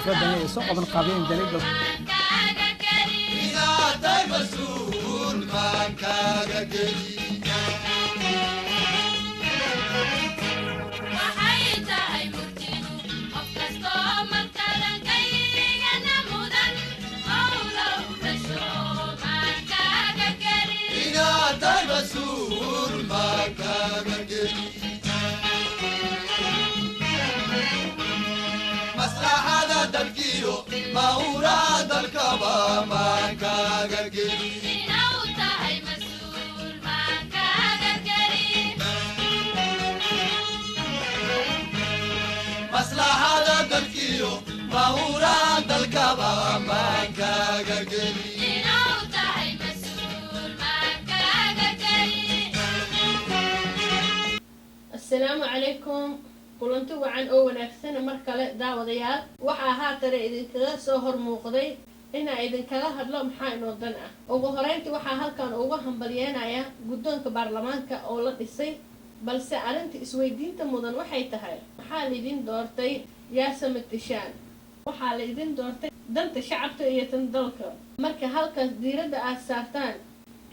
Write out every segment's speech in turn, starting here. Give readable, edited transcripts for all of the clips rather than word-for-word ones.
xafladani ay soo qaban qaabeen daliil موراد الكبا ما كاغرغري نوتا هي مسؤول ما كاغرغري مصلحة دلكيو موراد الكبا ما كاغرغري نوتا هي مسؤول ما كاغرغري. السلام عليكم kulanti wacan oo wanaagsan markale daawadayaal waxa haatan idinkaga soo hormuuqday inaan idinkala hadlo maxaa inoo dan ah. ugu horeyntii waxaa halkan uga hambalyeynaya guddoonka baarlamaanka oo la dhisay, balse arrinta isweydiinta mudan waxay tahay maxaa la idin doortay yaasama tishaan? waxaa la idin doortay danta shacabka iyo tan dalka. marka halkaas diiradda aad saartaan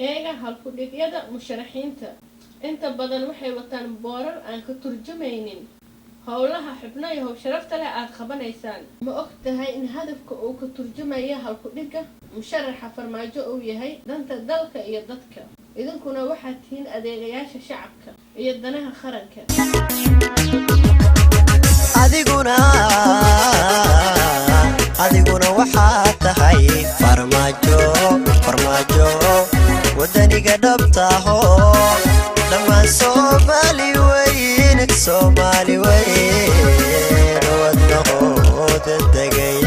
eega halku-dhigyada musharaxiinta inta badan waxay wataan boorar aan ka turjumaynin howlaha xubnaha sharafta leh aad qabanaysaan. ma og tahay in hadafka uu ka turjumaya halku-dhigga musharaxa farmaajo uu yahay danta dalka iyo dadka? idinkuna waxaad tihiin adeegayaasha shacabka iyo danaha qaranka. adiguna waxaad tahay farmaajo wadaniga dhabta ahoo dhammaan Soomaali weyn wadnaqooda degay.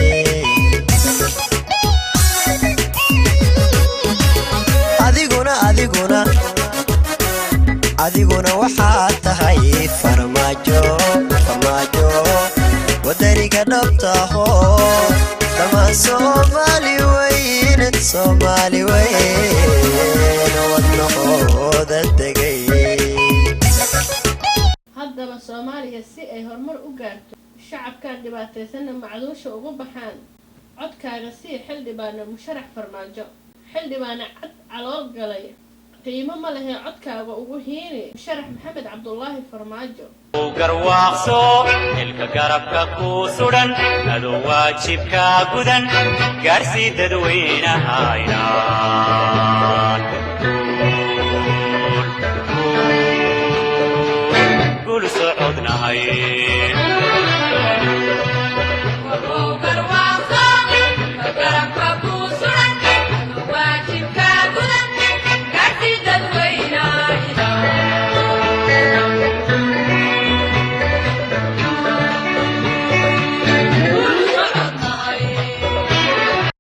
adiguna waxaad tahay farmaajo wadaniga dhabta ahoo dhammaan Soomaali weyn wadnaqooda degay. haddaba Soomaaliya si ay horumar u gaarto, shacabka dhibaataysanna macluusha uga baxaan, codkaaga sii xildhibaano musharax farmaajo. xildhibaano cad calool galay qiimo ma lehe codkaaga ugu hiini musharax maxamed cabdullaahi farmaajo. garwaaqso ilka garabka ku sudan adoo waajibka gudan gaarsii dadweynahayna gul socodnahay.